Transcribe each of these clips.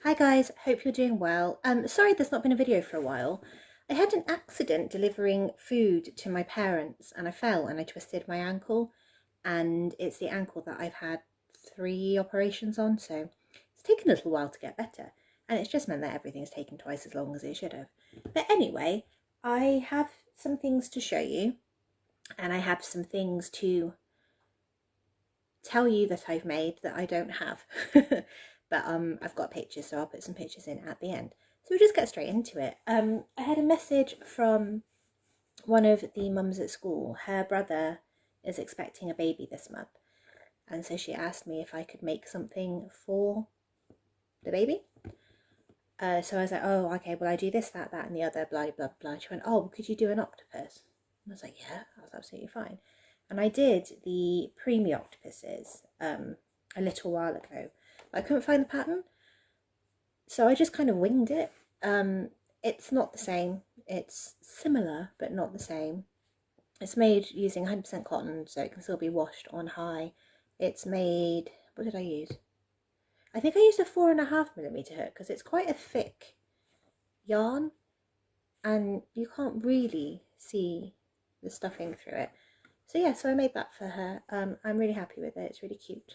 Hi guys, hope you're doing well. Sorry there's not been a video for a while. I had an accident delivering food to my parents and I fell and I twisted my ankle, and it's the ankle that I've had 3 operations on, so it's taken a little while to get better, and it's just meant that everything's taken twice as long as it should have. But anyway, I have some things to show you and I have some things to tell you that I've made that I don't have. But I've got pictures, so I'll put some pictures in at the end. So we'll just get straight into it. I had a message from one of the mums at school. Her brother is expecting a baby this month, and so she asked me if I could make something for the baby. So I was like, oh, okay, well, I do this, that, and the other, blah, blah, blah. She went, oh, well, could you do an octopus? And I was like, yeah, that was absolutely fine. And I did the preemie octopuses a little while ago, but I couldn't find the pattern, so I just kind of winged it. It's not the same. It's similar, but not the same. It's made using 100% cotton, so it can still be washed on high. It's made, what did I use? I think I used a 4.5mm hook because it's quite a thick yarn and you can't really see the stuffing through it. So yeah, so I made that for her. I'm really happy with it. It's really cute.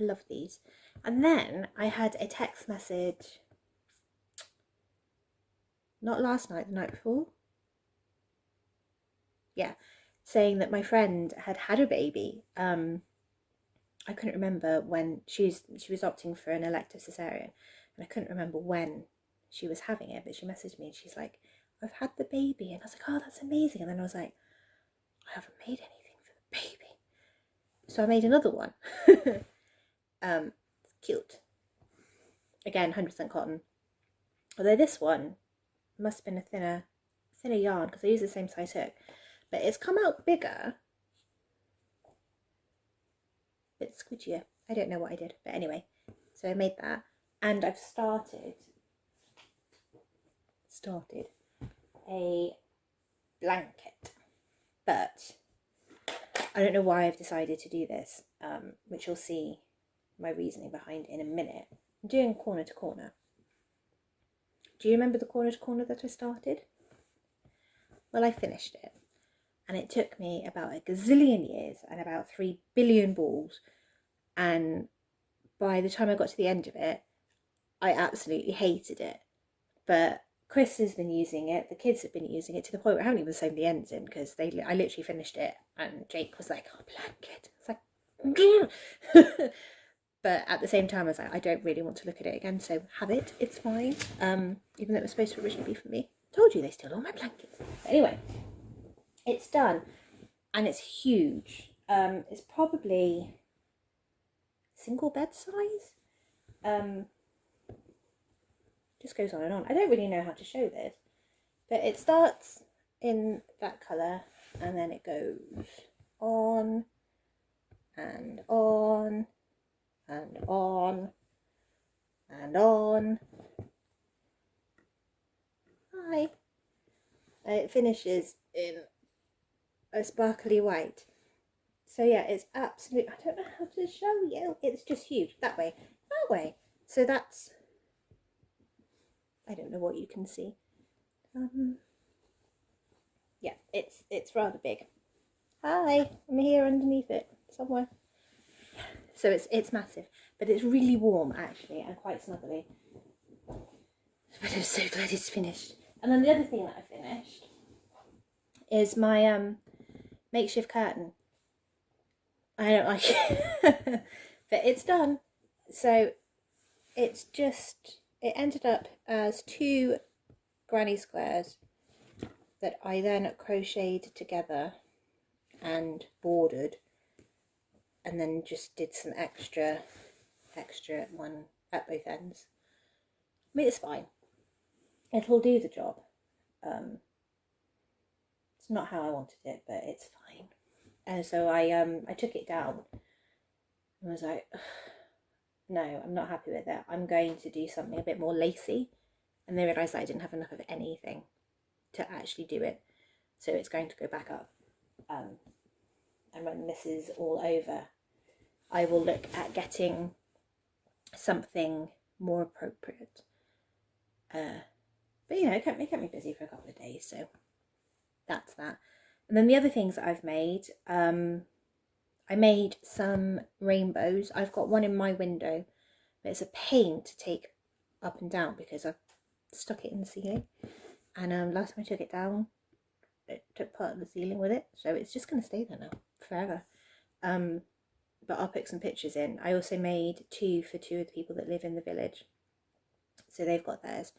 I love these. And then I had a text message, not last night, the night before. Yeah, saying that my friend had had a baby. I couldn't remember when she was opting for an elective cesarean, and I couldn't remember when she was having it. But she messaged me and she's like, "I've had the baby," and I was like, "Oh, that's amazing." And then I was like, "I haven't made anything for the baby," so I made another one. It's cute. Again, 100% cotton. Although this one must have been a thinner yarn because I use the same size hook, but it's come out bigger, a bit squidgier. I don't know what I did, but anyway, so I made that, and I've started a blanket, but I don't know why I've decided to do this, which you'll see my reasoning behind in a minute. I'm doing corner to corner. Do you remember the corner to corner that I started? Well, I finished it, and it took me about a gazillion years and about 3 billion balls, and by the time I got to the end of it, I absolutely hated it. But Chris has been using it, the kids have been using it to the point where I haven't even sewn the ends in because I literally finished it and Jake was like, oh, blanket. It's like, but at the same time, I was like, I don't really want to look at it again, so have it, it's fine. Even though it was supposed to originally be for me. Told you they steal all my blankets. But anyway, it's done and it's huge. It's probably single bed size. Just goes on and on. I don't really know how to show this, but it starts in that colour and then it goes on and on and on and on. Hi. It finishes in a sparkly white. So yeah, it's absolute. I don't know how to show you. It's just huge. That way, that way. So that's. I don't know what you can see. Yeah, it's rather big. Hi, I'm here underneath it somewhere. So it's massive, but it's really warm actually and quite snuggly. But I'm so glad it's finished. And then the other thing that I finished is my makeshift curtain. I don't like it, but it's done. So it ended up as 2 granny squares that I then crocheted together and bordered, and then just did some extra one at both ends. I mean, it's fine. It'll do the job. It's not how I wanted it, but it's fine. And so I took it down and was like, no, I'm not happy with it. I'm going to do something a bit more lacy. And they realised that I didn't have enough of anything to actually do it. So it's going to go back up. And when this is all over, I will look at getting something more appropriate. But you know, it kept me busy for a couple of days, so that's that. And then the other things that I've made, I made some rainbows. I've got one in my window, but it's a pain to take up and down because I've stuck it in the ceiling. And last time I took it down, it took part of the ceiling with it, so it's just going to stay there now forever. But I'll put some pictures in. I also made two for two of the people that live in the village, so they've got theirs.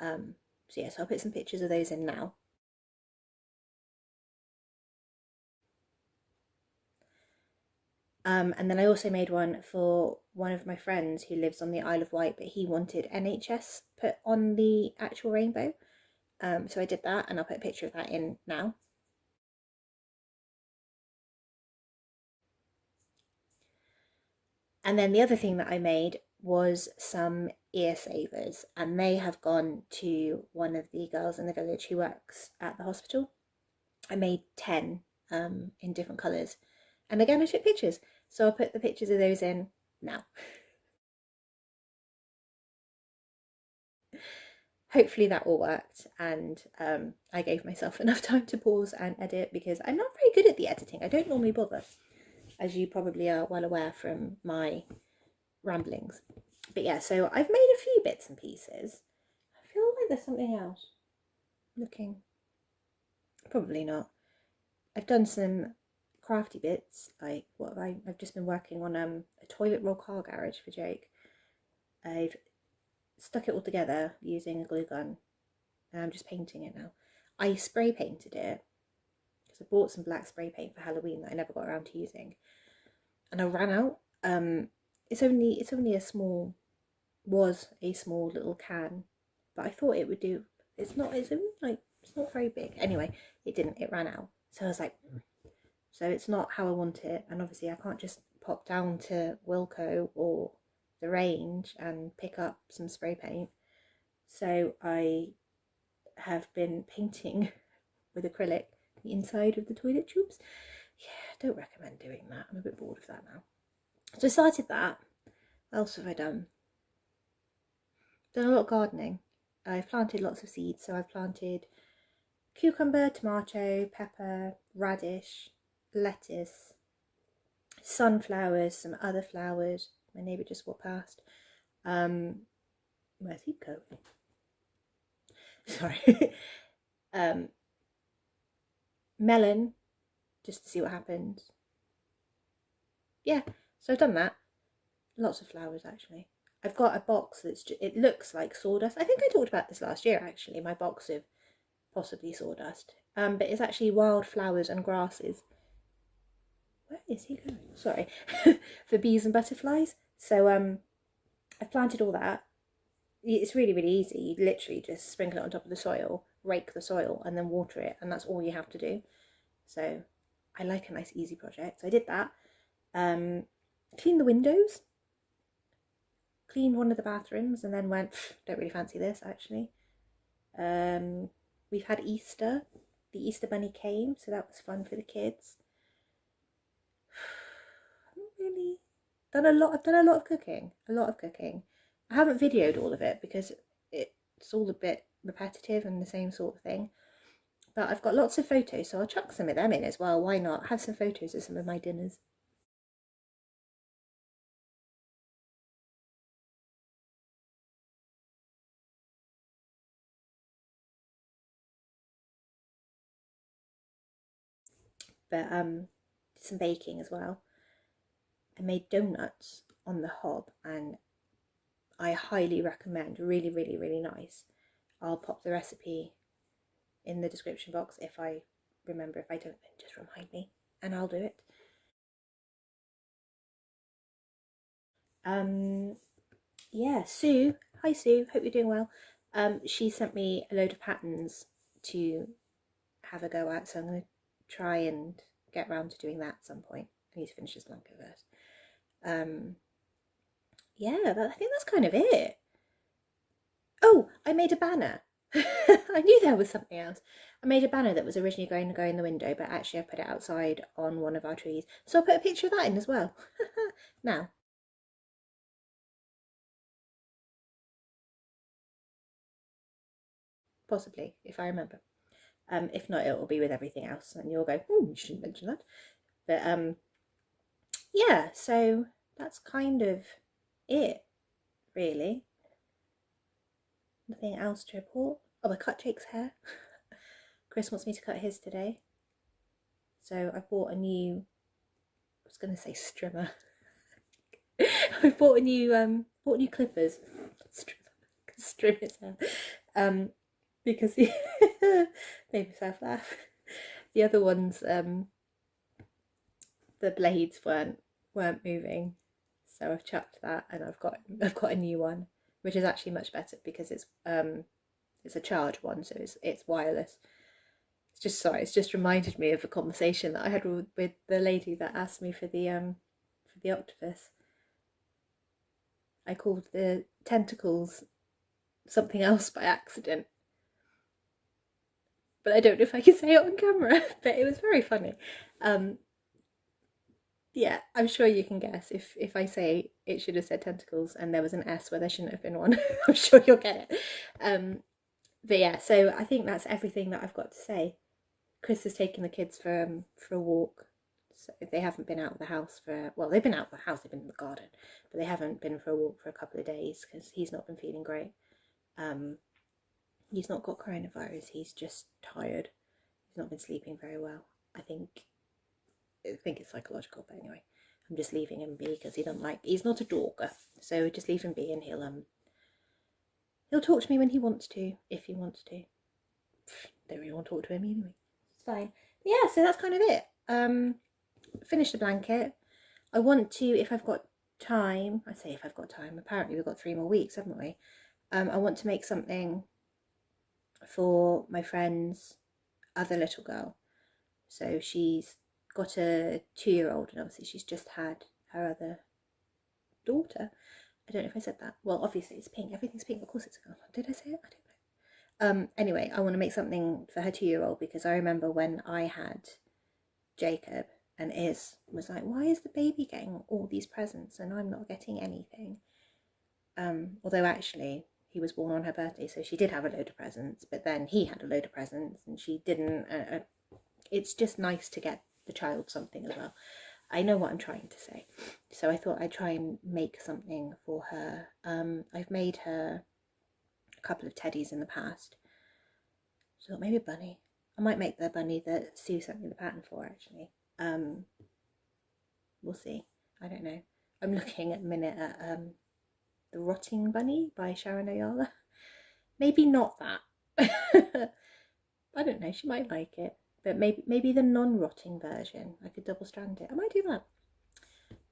So yes, I'll put some pictures of those in now. And then I also made one for one of my friends who lives on the Isle of Wight, but he wanted NHS put on the actual rainbow. So I did that, and I'll put a picture of that in now. And then the other thing that I made was some ear savers, and they have gone to one of the girls in the village who works at the hospital. I made 10 in different colours, and again I took pictures, so I'll put the pictures of those in now. Hopefully that all worked, and I gave myself enough time to pause and edit because I'm not very good at the editing. I don't normally bother, as you probably are well aware from my ramblings. But yeah, so I've made a few bits and pieces. I feel like there's something else looking. Probably not. I've done some crafty bits, like what I've just been working on a toilet roll car garage for Jake. I've stuck it all together using a glue gun, and I'm just painting it now. I spray painted it because I bought some black spray paint for Halloween that I never got around to using, and I ran out. It's only a small little can, but I thought it would do. It's not. It's only like it's not very big. Anyway, it didn't. It ran out. So I was like, so it's not how I want it, and obviously I can't just pop down to Wilko or the range and pick up some spray paint. So I have been painting with acrylic the inside of the toilet tubes. Yeah, I don't recommend doing that. I'm a bit bored of that now. So I started that. What else have I done? Done a lot of gardening. I've planted lots of seeds. So I've planted cucumber, tomato, pepper, radish, lettuce, sunflowers, some other flowers. My neighbour just walked past. Where's he going? Sorry. Melon, just to see what happens. Yeah, so I've done that. Lots of flowers, actually. I've got a box it looks like sawdust. I think I talked about this last year, actually, my box of possibly sawdust. But it's actually wild flowers and grasses. Where is he going? Sorry. For bees and butterflies. So I've planted all that. It's really, really easy. You literally just sprinkle it on top of the soil, rake the soil, and then water it, and that's all you have to do. So I like a nice, easy project. So I did that. Cleaned the windows. Cleaned one of the bathrooms, and then went, don't really fancy this, actually. We've had Easter. The Easter Bunny came, so that was fun for the kids. I haven't really done a lot. I've done a lot of cooking. I haven't videoed all of it because it's all a bit repetitive and the same sort of thing. But I've got lots of photos, so I'll chuck some of them in as well. Why not? Have some photos of some of my dinners. But did some baking as well. I made donuts on the hob, and I highly recommend. Really, really, really nice. I'll pop the recipe in the description box if I remember. If I don't, then just remind me and I'll do it. Yeah, Sue. Hi Sue, hope you're doing well. She sent me a load of patterns to have a go at, so I'm going to try and get around to doing that at some point. I need to finish this blanket first. Yeah, I think that's kind of it. Oh, I made a banner. I knew there was something else. I made a banner that was originally going to go in the window, but actually I put it outside on one of our trees. So I'll put a picture of that in as well. Now, possibly, if I remember. If not, it will be with everything else, and you'll go, oh, you shouldn't mention that. But yeah, so that's kind of it, really. Nothing else to report. Oh, I cut Jake's hair. Chris wants me to cut his today. So I bought a new, I was going to say strimmer. I bought new clippers. Strim his hair. Because he made myself laugh. The other ones, the blades weren't moving, so I've chucked that, and I've got a new one, which is actually much better because it's a charge one, so it's wireless. It's just reminded me of a conversation that I had with the lady that asked me for the octopus. I called the tentacles something else by accident, but I don't know if I can say it on camera. But it was very funny. Yeah, I'm sure you can guess if I say it should have said tentacles and there was an S where there shouldn't have been one. I'm sure you'll get it. But yeah, so I think that's everything that I've got to say. Chris has taken the kids for a walk. So they haven't been out of the house well, they've been out of the house, they've been in the garden, but they haven't been for a walk for a couple of days because he's not been feeling great. He's not got coronavirus, he's just tired. He's not been sleeping very well. I think it's psychological, but anyway, I'm just leaving him be because he's not a talker, so just leave him be, and he'll talk to me when he wants to, if he wants to. Don't really want to talk to him anyway. It's fine. But yeah, so that's kind of it. Finish the blanket. I want to, if I've got time, I say if I've got time, apparently we've got 3 more weeks, haven't we? I want to make something for my friend's other little girl. So she's got a 2-year-old, and obviously she's just had her other daughter. I don't know if I said that. Well, obviously it's pink. Everything's pink. Of course it's a girl. Did I say it? I don't know. Anyway, I want to make something for her 2-year-old because I remember when I had Jacob and Iz was like, why is the baby getting all these presents and I'm not getting anything? Although actually he was born on her birthday, so she did have a load of presents, but then he had a load of presents and she didn't. It's just nice to get the child something as well. I know what I'm trying to say. So I thought I'd try and make something for her. I've made her a couple of teddies in the past. So maybe a bunny. I might make the bunny that Sue sent me the pattern for, actually. We'll see. I don't know. I'm looking at the minute at The Rotting Bunny by Sharon Ayala. Maybe not that. I don't know. She might like it. But maybe the non-rotting version. I could double strand it. I might do that.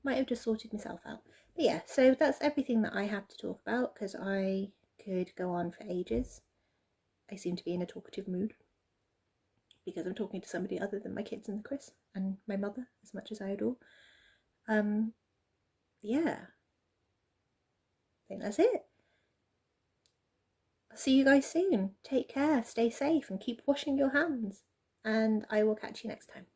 Might have just sorted myself out. But yeah, so that's everything that I have to talk about because I could go on for ages. I seem to be in a talkative mood because I'm talking to somebody other than my kids and Chris and my mother, as much as I adore. Yeah, I think that's it. I'll see you guys soon. Take care, stay safe, and keep washing your hands. And I will catch you next time.